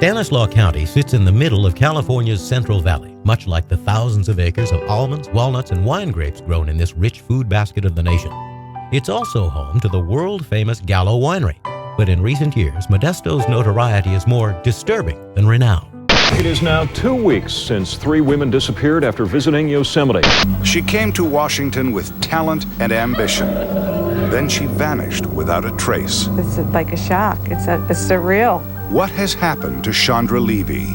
Stanislaus County sits in the middle of California's Central Valley, much like the thousands of acres of almonds, walnuts, and wine grapes grown in this rich food basket of the nation. It's also home to the world-famous Gallo Winery, but in recent years, Modesto's notoriety is more disturbing than renowned. It is now 2 weeks since 3 women disappeared after visiting Yosemite. She came to Washington with talent and ambition. Then she vanished without a trace. It's like a shock. It's surreal. What has happened to Chandra Levy?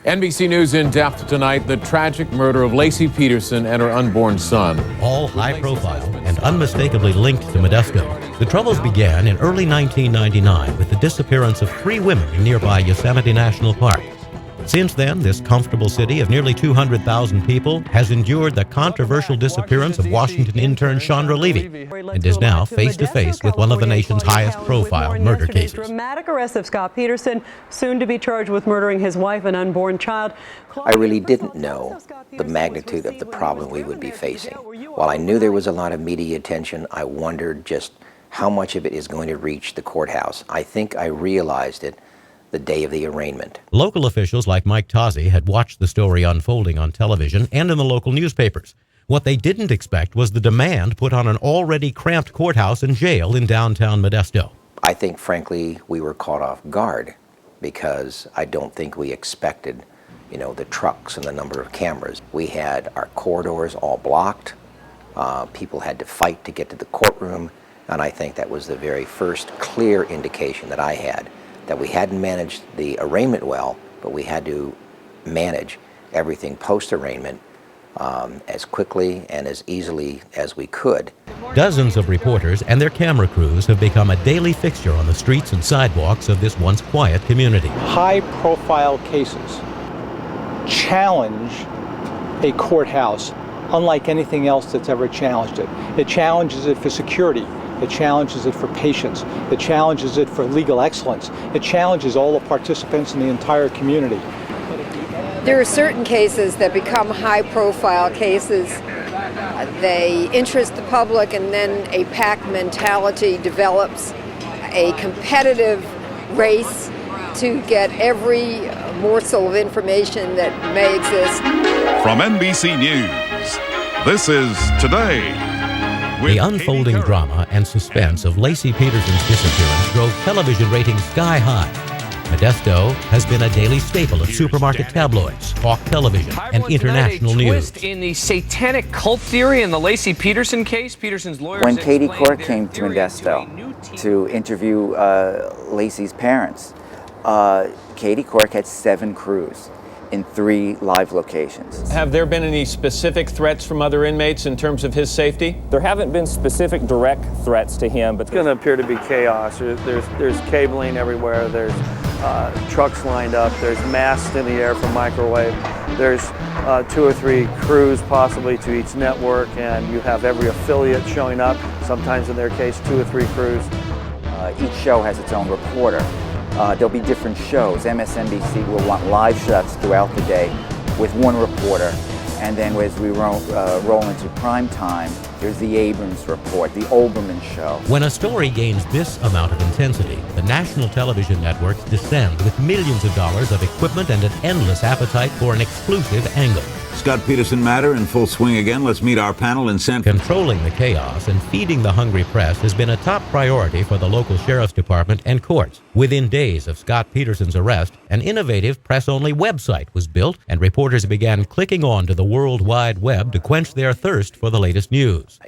NBC News in depth tonight, the tragic murder of Laci Peterson and her unborn son. All high profile and unmistakably linked to Modesto. The troubles began in early 1999 with the disappearance of 3 women in nearby Yosemite National Park. Since then, this comfortable city of nearly 200,000 people has endured the controversial disappearance of Washington intern Chandra Levy and is now face-to-face with one of the nation's highest-profile murder cases. Dramatic arrest of Scott Peterson, soon to be charged with murdering his wife and unborn child. I really didn't know the magnitude of the problem we would be facing. While I knew there was a lot of media attention, I wondered just how much of it is going to reach the courthouse. I think I realized it the day of the arraignment. Local officials like Mike Tozzi had watched the story unfolding on television and in the local newspapers. What they didn't expect was the demand put on an already cramped courthouse and jail in downtown Modesto. I think, frankly, we were caught off guard because I don't think we expected, the trucks and the number of cameras. We had our corridors all blocked. People had to fight to get to the courtroom, and I think that was the very first clear indication that I had that we hadn't managed the arraignment well, but we had to manage everything post-arraignment as quickly and as easily as we could. Dozens of reporters and their camera crews have become a daily fixture on the streets and sidewalks of this once quiet community. High-profile cases challenge a courthouse unlike anything else that's ever challenged it. It challenges it for security. It challenges it for patience. It challenges it for legal excellence. It challenges all the participants in the entire community. There are certain cases that become high-profile cases. They interest the public, and then a pack mentality develops, a competitive race to get every morsel of information that may exist. From NBC News, this is Today. The unfolding drama and suspense of Laci Peterson's disappearance drove television ratings sky high. Modesto has been a daily staple of supermarket tabloids, talk television, and international news. Twist in the satanic cult theory in the Laci Peterson case. Peterson's lawyers when Katie Court came to Modesto to interview Laci's parents, Katie Court had 7 crews in 3 live locations. Have there been any specific threats from other inmates in terms of his safety? There haven't been specific direct threats to him, but it's going to appear to be chaos. There's cabling everywhere. There's trucks lined up. There's masts in the air from microwave. There's 2 or 3 crews possibly to each network, and you have every affiliate showing up. Sometimes in their case, 2 or 3 crews. Each show has its own reporter. There'll be different shows. MSNBC will want live shots throughout the day with one reporter. And then as we roll into prime time, there's the Abrams Report, the Olbermann Show. When a story gains this amount of intensity, the national television networks descend with millions of dollars of equipment and an endless appetite for an exclusive angle. Scott Peterson matter in full swing again. Let's meet our panel in San Francisco. Controlling the chaos and feeding the hungry press has been a top priority for the local sheriff's department and courts. Within days of Scott Peterson's arrest, an innovative press-only website was built, and reporters began clicking on to the World Wide Web to quench their thirst for the latest news.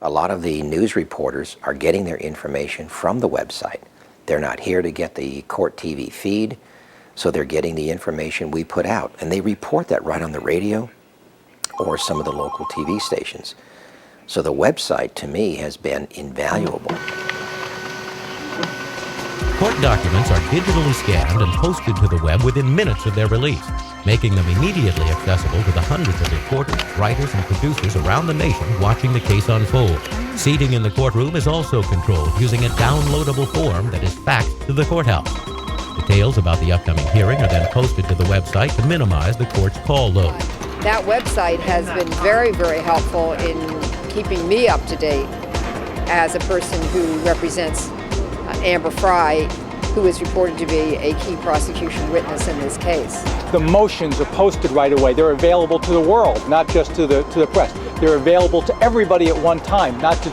A lot of the news reporters are getting their information from the website. They're not here to get the court TV feed. So they're getting the information we put out, and they report that right on the radio or some of the local TV stations. So the website, to me, has been invaluable. Court documents are digitally scanned and posted to the web within minutes of their release, making them immediately accessible to the hundreds of reporters, writers, and producers around the nation watching the case unfold. Seating in the courtroom is also controlled using a downloadable form that is faxed to the courthouse. Details about the upcoming hearing are then posted to the website to minimize the court's call load. That website has been very, very helpful in keeping me up to date as a person who represents Amber Frey, who is reported to be a key prosecution witness in this case. The motions are posted right away. They're available to the world, not just to the press. They're available to everybody at one time, not to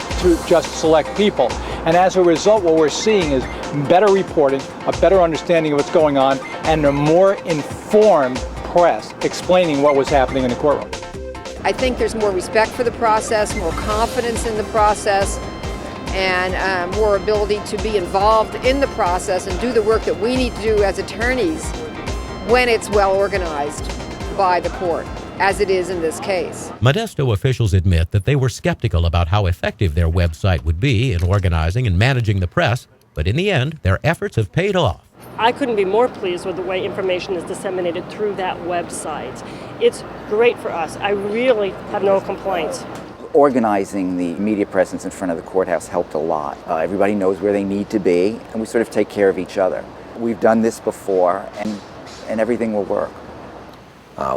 just select people. And as a result, what we're seeing is better reporting, a better understanding of what's going on, and a more informed press explaining what was happening in the courtroom. I think there's more respect for the process, more confidence in the process, and more ability to be involved in the process and do the work that we need to do as attorneys when it's well organized by the court, as it is in this case. Modesto officials admit that they were skeptical about how effective their website would be in organizing and managing the press, but in the end, their efforts have paid off. I couldn't be more pleased with the way information is disseminated through that website. It's great for us. I really have no complaints. Organizing the media presence in front of the courthouse helped a lot. Everybody knows where they need to be, and we sort of take care of each other. We've done this before, and everything will work.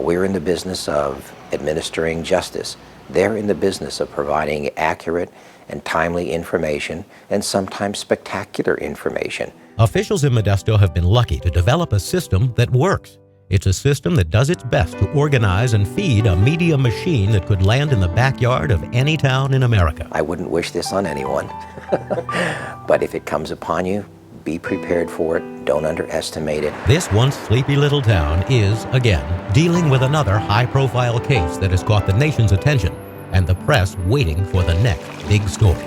We're in the business of administering justice. They're in the business of providing accurate and timely information, and sometimes spectacular information. Officials in Modesto have been lucky to develop a system that works. It's a system that does its best to organize and feed a media machine that could land in the backyard of any town in America. I wouldn't wish this on anyone, but if it comes upon you, be prepared for it. Don't underestimate it. This once sleepy little town is, again, dealing with another high-profile case that has caught the nation's attention and the press waiting for the next big story.